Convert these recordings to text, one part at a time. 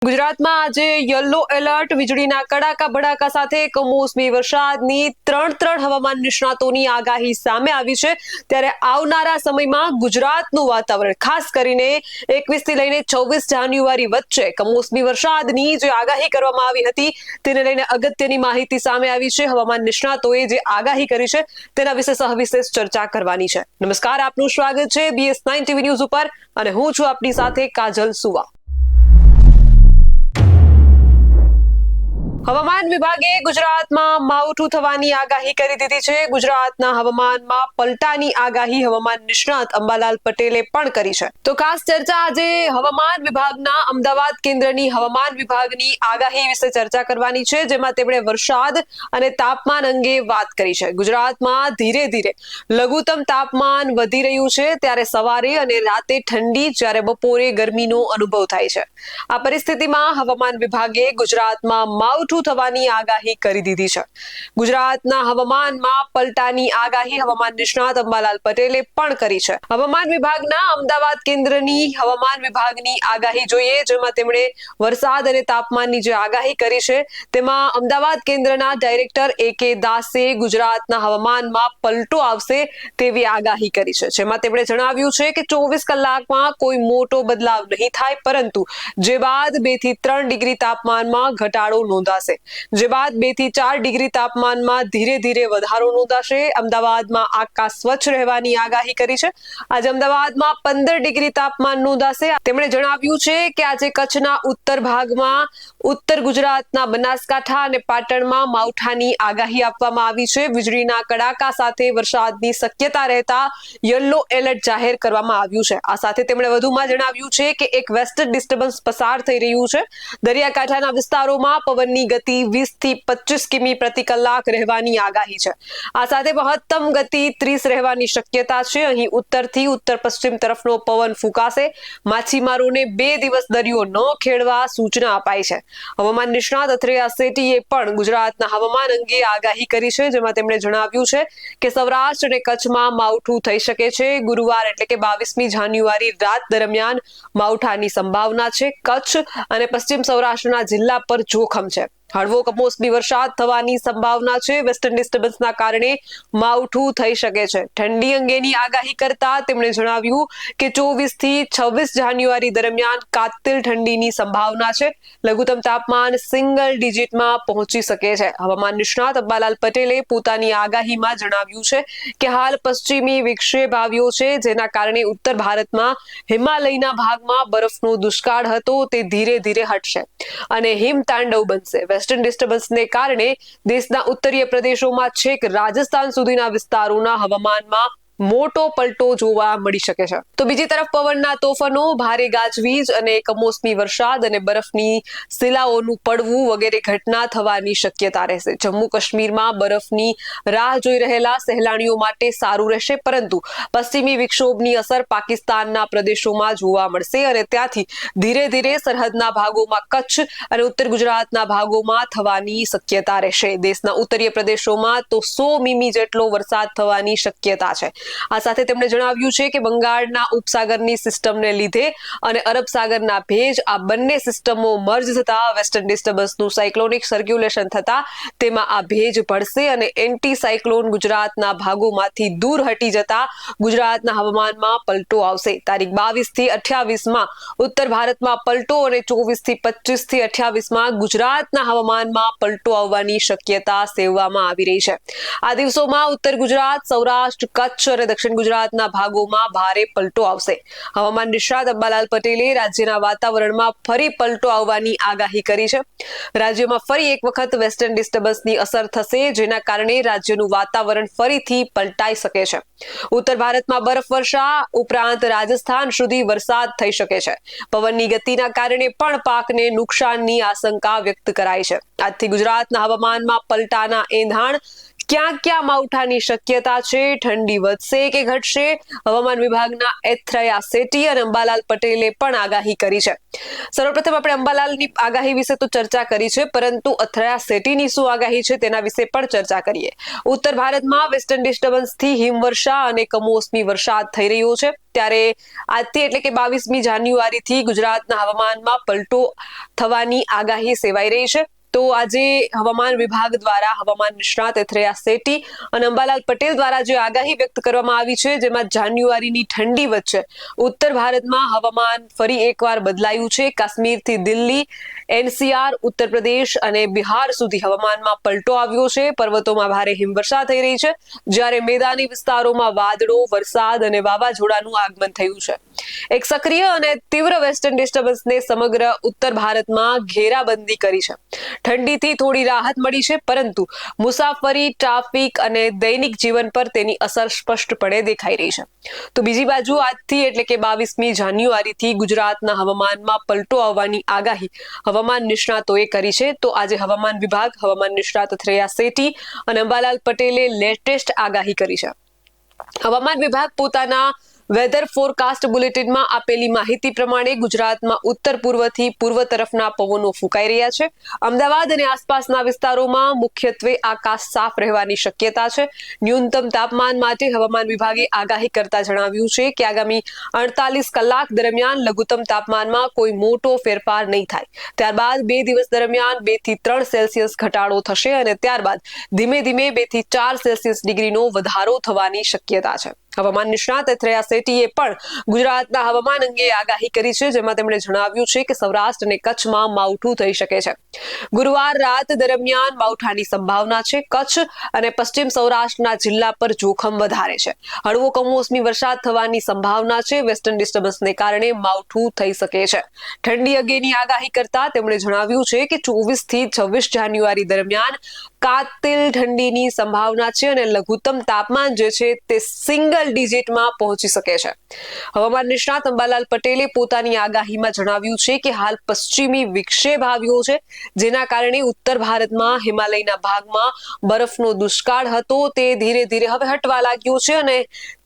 ગુજરાતમાં આજે yellow alert, વીજળીના કડાકા ભડાકા સાથે કમોસમી વરસાદની ત્રણ હવામાન નિષ્ણાતોની આગાહી સામે આવી છે। ત્યારે આવનારા સમયમાં ગુજરાતનું વાતાવરણ ખાસ કરીને 21 થી લઈને 24 જાન્યુઆરી વચ્ચે કમોસમી વરસાદની જે આગાહી કરવામાં આવી હતી તેને લઈને અગત્યની માહિતી સામે આવી છે। હવામાન નિષ્ણાતોએ જે આગાહી કરી છે તેના વિશે સવિશેષ ચર્ચા કરવાની છે। નમસ્કાર, આપનું સ્વાગત છે BS9 TV ન્યૂઝ ઉપર અને હું છું આપની સાથે કાજલ સુવા। હવામાન વિભાગે ગુજરાતમાં માવઠું થવાની આગાહી કરી દીધી છે। ગુજરાતના હવામાનમાં પલટાની આગાહી હવામાન નિષ્ણાત અંબાલાલ પટેલે પણ કરી છે। તો ખાસ ચર્ચા આજે હવામાન વિભાગના અમદાવાદ કેન્દ્રની હવામાન વિભાગની આગાહી વિશે ચર્ચા કરવાની છે, જેમાં તેમણે વરસાદ અને તાપમાન અંગે વાત કરી છે। ગુજરાતમાં ધીરે ધીરે લઘુત્તમ તાપમાન વધી રહ્યું છે, ત્યારે સવારે અને રાતે ઠંડી, જ્યારે બપોરે ગરમીનો અનુભવ થાય છે। આ પરિસ્થિતિમાં હવામાન વિભાગે ગુજરાતમાં માવઠું થવાની આગાહી કરી દીધી છે। ગુજરાતના હવામાનમાં પલટાની આગાહી હવામાન નિષ્ણાત અંબાલાલ પટેલે પણ કરી છે। હવામાન વિભાગના અમદાવાદ કેન્દ્રની હવામાન વિભાગની આગાહી જોઈએ, જેમાં તેમણે વરસાદ અને તાપમાનની જે આગાહી કરી છે તેમાં અમદાવાદ કેન્દ્રના ડાયરેક્ટર AK દાસે ગુજરાતના હવામાનમાં પલટો આવશે તેવી આગાહી કરી છે, જેમાં તેમણે જણાવ્યું છે કે 24 કલાકમાં કોઈ મોટો બદલાવ નહીં થાય, પરંતુ જે બાદ 2 થી 3 ડિગ્રી તાપમાનમાં ઘટાડો નોંધાશે, જે બાદ 2 થી 4 ડિગ્રી તાપમાનમાં ધીરે ધીરે વધારો નોંધાશે। અમદાવાદમાં આકાશ સ્વચ્છ રહેવાની આગાહી કરી છે। આજે અમદાવાદમાં 15 ડિગ્રી તાપમાન નોંધાશે। તેમણે જણાવ્યું છે કે આજે કચ્છના ઉત્તર ભાગમાં, ઉત્તર ગુજરાતના બનાસકાંઠા અને પાટણમાં માવઠાની આગાહી આપવામાં આવી છે। વીજળીના કડાકા સાથે વરસાદની શક્યતા રહેતા યલો એલર્ટ જાહેર કરવામાં આવ્યું છે। આ સાથે તેમણે વધુમાં જણાવ્યું છે કે એક વેસ્ટર્ન ડિસ્ટર્બન્સ પસાર થઈ રહ્યું છે। દરિયાકાંઠાના વિસ્તારોમાં પવનની ગતિ 20 થી 25 કિમી પ્રતિ કલાક રહેવાની આગાહી છે। આ સાથે મહત્તમ ગતિ 30 રહેવાની શક્યતા છે। અહીં ઉત્તરથી ઉત્તર પશ્ચિમ તરફનો પવન ફૂંકાશે। માછીમારોને 2 દિવસ દરિયો ન ખેડવા સૂચના અપાઈ છે। હવામાન નિષ્ણાત અથરેયા શેટ્ટીએ પણ ગુજરાતના હવામાન અંગે આગાહી કરી છે, જેમાં તેમણે જણાવ્યું છે કે સૌરાષ્ટ્ર અને કચ્છમાં માવઠું થઈ શકે છે। ગુરુવાર એટલે કે 22મી જાન્યુઆરી રાત દરમિયાન માવઠાની સંભાવના છે। કચ્છ અને પશ્ચિમ સૌરાષ્ટ્રના જિલ્લા પર જોખમ છે। હળવો કમોસમી વરસાદ થવાની સંભાવના છે। વેસ્ટર્ન ડિસ્ટર્બન્સના કારણે માવઠું થઈ શકે છે। ઠંડી અંગેની આગાહી કરતા તેમણે જણાવ્યું કે 24 થી 26 જાન્યુઆરી દરમિયાન કાતિલ ઠંડીની સંભાવના છે। લઘુત્તમ તાપમાન સિંગલ ડિજિટમાં પહોંચી શકે છે। હવામાન નિષ્ણાત અંબાલાલ પટેલે પોતાની આગાહીમાં જણાવ્યું છે કે હાલ પશ્ચિમી વિક્ષેપ આવ્યો છે, જેના કારણે ઉત્તર ભારતમાં હિમાલયના ભાગમાં બરફનો દુષ્કાળ હતો તે ધીરે ધીરે હટશે અને હિમતાંડવ બનશે। વેસ્ટર્ન ડિસ્ટર્બન્સને કારણે દેશના ઉત્તરીય પ્રદેશોમાં છેક રાજસ્થાન સુધીના વિસ્તારોના હવામાનમાં મોટો પલટો જોવા મળી શકે છે। તો બીજી તરફ પવનના તોફાનો, ભારે ગાજવીજ અને કમોસમી વરસાદ અને બરફની શિલાઓનું પડવું વગેરે ઘટના થવાની શક્યતા રહેશે। જમ્મુ કાશ્મીરમાં બરફની રાહ જોઈ રહેલા સહેલાણીઓ માટે સારું રહેશે, પરંતુ પશ્ચિમી વિક્ષોભની અસર પાકિસ્તાનના પ્રદેશોમાં જોવા મળશે અને ત્યાંથી ધીરે ધીરે સરહદના ભાગોમાં કચ્છ અને ઉત્તર ગુજરાતના ભાગોમાં થવાની શક્યતા રહેશે। દેશના ઉત્તરીય પ્રદેશોમાં તો 100 મીમી જેટલો વરસાદ થવાની શક્યતા છે। આ સાથે તેમણે જણાવ્યું છે કે બંગાળના ઉપસાગરની સિસ્ટમને લીધે અને અરબ સાગરના ભેજ, આ બંને સિસ્ટમો મર્જ થતા વેસ્ટર્ન ડિસ્ટર્બન્સનું સાયક્લોનિક સર્ક્યુલેશન થતા તેમાં આ ભેજ ભળશે અને એન્ટી સાયક્લોન ગુજરાતના ભાગોમાંથી દૂર હટી જતા ગુજરાતના હવામાનમાં પલટો આવશે। તારીખ 22 થી 28માં ઉત્તર ભારતમાં પલટો અને 24 થી 25 થી 28માં ગુજરાતના હવામાનમાં પલટો આવવાની શક્યતા સેવવામાં આવી રહી છે। આ દિવસોમાં ઉત્તર ગુજરાત, સૌરાષ્ટ્ર, કચ્છ અને દક્ષિણ ગુજરાતના ભાગોમાં ભારે પલટો આવશે। હવામાન નિષ્ણાત અંબાલાલ પટેલે રાજ્યના વાતાવરણમાં ફરી પલટો આવવાની આગાહી કરી છે। રાજ્યમાં ફરી એક વખત વેસ્ટર્ન ડિસ્ટર્બન્સની અસર થશે, જેના કારણે રાજ્યનું વાતાવરણ ફરીથી પલટાઈ શકે છે। ઉત્તર ભારતમાં બરફવર્ષા ઉપરાંત રાજસ્થાન સુધી વરસાદ થઈ શકે છે। પવનની ગતિના કારણે પણ પાકને નુકસાનની આશંકા વ્યક્ત કરાઈ છે। આજથી ગુજરાતના હવામાનમાં પલટાના એંધાણ ક્યાં માવઠાની શક્યતા છે, ઠંડી વધશે કે ઘટશે? હવામાન વિભાગના એથ્રયા સેઠી અને અંબાલાલ પટેલે પણ આગાહી કરી છે. સર્વપ્રથમ આપણે અંબાલાલની આગાહી વિશે તો ચર્ચા કરી છે, પરંતુ અથ્રયા સેઠીની શું આગાહી છે તેના વિશે પણ ચર્ચા કરીએ. ઉત્તર ભારતમાં વેસ્ટર્ન ડિસ્ટર્બન્સથી હિમવર્ષા અને કમોસમી વરસાદ થઈ રહ્યો છે. ત્યારે આજથી એટલે કે 22મી જાન્યુઆરીથી ગુજરાતના હવામાનમાં પલટો થવાની આગાહી સેવાઈ રહી છે. તો આજે હવામાન વિભાગ દ્વારા હવામાન નિષ્ણાત એથ્રયા સેઠી અને અંબાલાલ પટેલ દ્વારા જે આગાહી વ્યક્ત કરવામાં આવી છે, જેમાં જાન્યુઆરીની ઠંડી વચ્ચે ઉત્તર ભારતમાં હવામાન ફરી એકવાર બદલાયું છે. કાશ્મીરથી દિલ્હી, NCR, ઉત્તર પ્રદેશ અને બિહાર સુધી હવામાનમાં પલટો આવ્યો છે. પર્વતોમાં ભારે હિમવર્ષા થઈ રહી છે, જ્યારે મેદાની વિસ્તારોમાં વાદળો, વરસાદ અને વાવાઝોડાનું આગમન થયું છે. એક સક્રિય અને તીવ્ર વેસ્ટર્ન ડિસ્ટર્બન્સને સમગ્ર ઉત્તર ભારતમાં ઘેરાબંધી કરી છે. ઠંડીથી થોડી રાહત મળી છે, પરંતુ મુસાફરી, ટ્રાફિક અને દૈનિક જીવન પર તેની અસર સ્પષ્ટપણે દેખાઈ રહી છે. તો બીજી બાજુ આજથી એટલે કે 22મી જાન્યુઆરીથી ગુજરાતના હવામાનમાં પલટો આવવાની આગાહી હવામાન નિષ્ણાતોએ કરી છે. તો આજે હવામાન વિભાગ, હવામાન નિષ્ણાત અથ્રયા સેઠી અને અંબાલાલ પટેલે લેટેસ્ટ આગાહી કરી છે. હવામાન વિભાગ પોતાના વેધર ફોરકાસ્ટ બુલેટિનમાં આપેલી માહિતી પ્રમાણે ગુજરાતમાં ઉત્તર પૂર્વથી પૂર્વ તરફના પવનો ફૂંકાઈ રહ્યા છે. અમદાવાદ અને આસપાસના વિસ્તારોમાં મુખ્યત્વે આકાશ સાફ રહેવાની શક્યતા છે. ન્યૂનતમ તાપમાન માટે હવામાન વિભાગે આગાહી કરતા જણાવ્યું છે કે આગામી 48 કલાક દરમિયાન લઘુત્તમ તાપમાનમાં કોઈ મોટો ફેરફાર નહીં થાય. ત્યારબાદ 2 દિવસ દરમિયાન 2 થી 3 સેલ્સિયસ ઘટાડો થશે અને ત્યારબાદ ધીમે ધીમે 2 થી 4 સેલ્સિયસ ડિગ્રીનો વધારો થવાની શક્યતા છે. હવામાન નિષ્ણાત અથ્રયા સેઠીએ પણ ગુજરાતના હવામાન અંગે આગાહી કરી છે, જેમાં તેમણે જણાવ્યું છે કે સૌરાષ્ટ્ર અને કચ્છમાં માવઠું થઈ શકે છે. ગુરુવાર રાત દરમિયાન માવઠાની સંભાવના છે. કચ્છ અને પશ્ચિમ સૌરાષ્ટ્રના જિલ્લા પર જોખમ વધારે છે. હળવો કમોસમી વરસાદ થવાની સંભાવના છે. વેસ્ટર્ન ડિસ્ટર્બન્સને કારણે માવઠું થઈ શકે છે. ઠંડી અંગેની આગાહી કરતા તેમણે જણાવ્યું છે કે 24 થી 26 જાન્યુઆરી દરમિયાન કાતિલ ઠંડીની સંભાવના છે અને લઘુત્તમ તાપમાન જે છે તે સિંગલ ડિજિટમાં પહોંચી શકે છે. હવામાન નિષ્ણાત અંબાલાલ પટેલે પોતાની આગાહીમાં જણાવ્યું છે કે હાલ પશ્ચિમી વિક્ષેપ આવ્યો છે, જેના કારણે ઉત્તર ભારતમાં હિમાલયના ભાગમાં બરફનો દુષ્કાળ હતો તે ધીરે ધીરે હવે હટવા લાગ્યો છે અને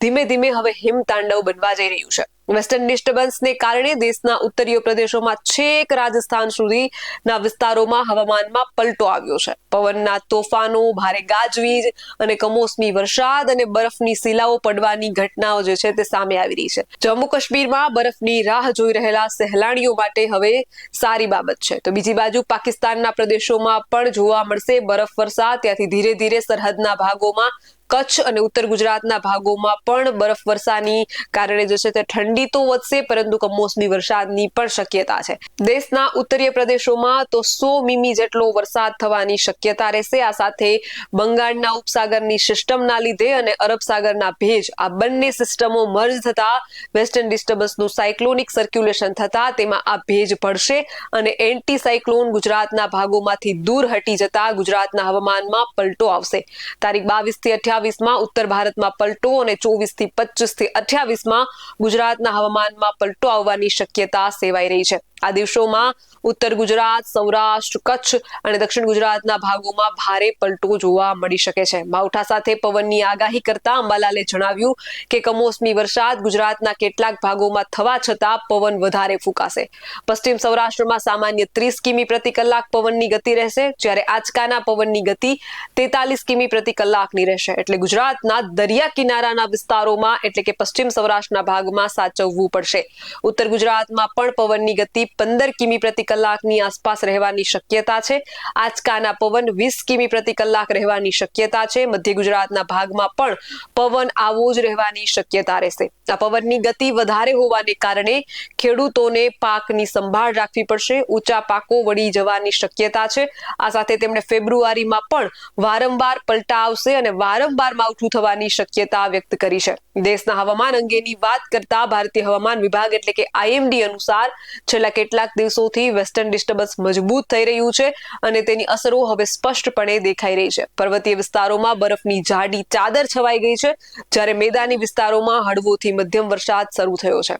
ધીમે ધીમે હવે હિમતાંડવ બનવા જઈ રહ્યું છે. વેસ્ટર્ન ડિસ્ટર્બન્સને કારણે દેશના ઉત્તરીય પ્રદેશોમાં છેક રાજસ્થાન સુધીના વિસ્તારોમાં હવામાનમાં પલટો આવ્યો છે. પવનના તોફાનો, ભારે ગાજવીજ અને કમોસમી વરસાદ અને બરફની શિલાઓ પડવાની ઘટનાઓ જે છે તે સામે આવી રહી છે. જમ્મુ કાશ્મીરમાં બરફની રાહ જોઈ રહેલા સહેલાણીઓ માટે હવે સારી બાબત છે. તો બીજી બાજુ પાકિસ્તાનના પ્રદેશોમાં પણ જોવા મળશે બરફવર્ષા. ત્યાંથી ધીરે ધીરે સરહદના ભાગોમાં કચ્છ અને ઉત્તર ગુજરાતના ભાગોમાં પણ બરફવર્ષાની કારણે જે છે તે ઠંડી તો વધશે, પરંતુ કમોસમી વરસાદની પણ શક્યતા છે. દેશના ઉત્તરીય પ્રદેશોમાં તો 100 મીમી જેટલો વરસાદ થવાની શક્યતા રહેશે. આ સાથે બંગાળના ઉપસાગરની સિસ્ટમના લીધે અને અરબ સાગરના ભેજ, આ બંને સિસ્ટમો મર્જ થતા વેસ્ટર્ન ડિસ્ટર્બન્સનું સાયક્લોનિક સર્ક્યુલેશન થતા તેમાં આ ભેજ પડશે અને એન્ટી સાયક્લોન ગુજરાતના ભાગોમાંથી દૂર હટી જતા ગુજરાતના હવામાનમાં પલટો આવશે. તારીખ 22 થી 28માં ઉત્તર ભારતમાં પલટો અને 24 થી 25 થી 28માં ગુજરાતના હવામાનમાં પલટો આવવાની શક્યતા સેવાઈ રહી છે. આ દિવસોમાં ઉત્તર ગુજરાત, સૌરાષ્ટ્ર, કચ્છ અને દક્ષિણ ગુજરાતના ભાગોમાં ભારે પલટો જોવા મળી શકે છે. માવઠા સાથે પવનની આગાહી કરતા અંબાલાલે જણાવ્યું કે કમોસમી વરસાદ ગુજરાતના કેટલાક ભાગોમાં થવા છતાં પવન વધારે ફૂંકાશે. પશ્ચિમ સૌરાષ્ટ્રમાં સામાન્ય 30 કિમી પ્રતિ કલાક પવનની ગતિ રહેશે, જ્યારે આંચકાના પવનની ગતિ 43 કિમી પ્રતિ કલાકની રહેશે. એટલે ગુજરાતના દરિયા કિનારાના વિસ્તારોમાં એટલે કે પશ્ચિમ સૌરાષ્ટ્રના ભાગમાં સાચવવું પડશે. ઉત્તર ગુજરાતમાં પણ પવનની ગતિ 15 કિમી પ્રતિ કલાકની આસપાસ રહેવાની શક્યતા છે. આંચકાના પવન 20 કિમી પ્રતિ કલાક રહેવાની શક્યતા છે. મધ્ય ગુજરાતના ભાગમાં પણ પવન આવો જ રહેવાની શક્યતા રહેશે. આ પવનની ગતિ વધારે હોવાને કારણે ખેડૂતોને પાકની સંભાળ રાખવી પડશે. ઊંચા પાકો વળી જવાની શક્યતા છે. આ સાથે તેમણે ફેબ્રુઆરીમાં પણ વારંવાર પલટા આવશે અને વારંવાર માવઠું થવાની શક્યતા વ્યક્ત કરી છે. દેશના હવામાન અંગેની વાત કરતા ભારતીય હવામાન વિભાગ એટલે કે IMD અનુસાર છેલ્લા કેટલાક દિવસોથી વેસ્ટર્ન ડિસ્ટર્બન્સ મજબૂત થઈ રહ્યું છે અને તેની અસરો હવે સ્પષ્ટપણે દેખાઈ રહી છે. પર્વતીય વિસ્તારોમાં બરફની જાડી ચાદર છવાઈ ગઈ છે, જ્યારે મેદાની વિસ્તારોમાં હળવોથી મધ્યમ વરસાદ શરૂ થયો છે.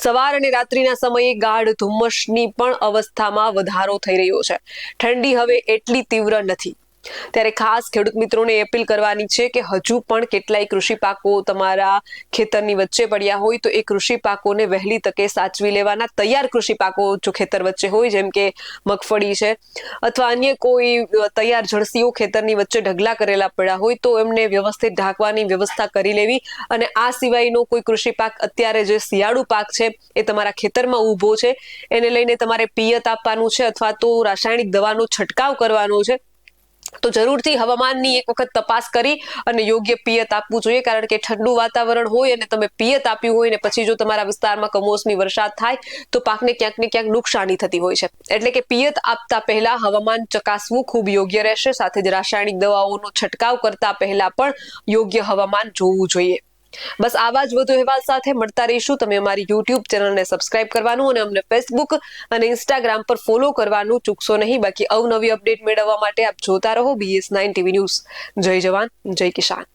સવાર અને રાત્રિના સમયે ગાઢ ધુમ્મસની પણ અવસ્થામાં વધારો થઈ રહ્યો છે. ઠંડી હવે એટલી તીવ્ર નથી. ત્યારે ખાસ ખેડૂત મિત્રોને અપીલ કરવાની છે કે હજુ પણ કેટલાય કૃષિ પાકો તમારા ખેતરની વચ્ચે પડ્યા હોય તો એ કૃષિ પાકોને વહેલી તકે સાચવી લેવાના. તૈયાર કૃષિ પાકો જો ખેતર વચ્ચે હોય, જેમ કે મગફળી છે અથવા અન્ય કોઈ તૈયાર જળસીઓ ખેતરની વચ્ચે ઢગલા કરેલા પડ્યા હોય તો એમને વ્યવસ્થિત ઢાંકવાની વ્યવસ્થા કરી લેવી. અને આ સિવાયનો કોઈ કૃષિ પાક અત્યારે જે શિયાળુ પાક છે એ તમારા ખેતરમાં ઊભો છે, એને લઈને તમારે પિયત આપવાનું છે અથવા તો રાસાયણિક દવાનો છંટકાવ કરવાનો છે, તો જરૂરથી હવામાનની એક વખત તપાસ કરી અને યોગ્ય પિયત આપવું જોઈએ. કારણ કે ઠંડુ વાતાવરણ હોય અને તમે પિયત આપ્યું હોય ને પછી જો તમારા વિસ્તારમાં કમોસમી વરસાદ થાય તો પાકને ક્યાંક ને ક્યાંક નુકસાની થતી હોય છે. એટલે કે પિયત આપતા પહેલા હવામાન ચકાસવું ખૂબ યોગ્ય રહેશે. સાથે જ રાસાયણિક દવાઓનો છંટકાવ કરતા પહેલા પણ યોગ્ય હવામાન જોવું જોઈએ. બસ આવા જ વધુ અહેવાલ સાથે મળતા રહીશું. તમે અમારી યુટ્યુબ ચેનલને સબસ્ક્રાઇબ કરવાનું અને અમને ફેસબુક અને ઇન્સ્ટાગ્રામ પર ફોલો કરવાનું ચૂકશો નહીં. બાકી અવનવી અપડેટ મેળવવા માટે આપ જોતા રહો BS9 TV ન્યૂઝ. જય જવાન, જય કિસાન.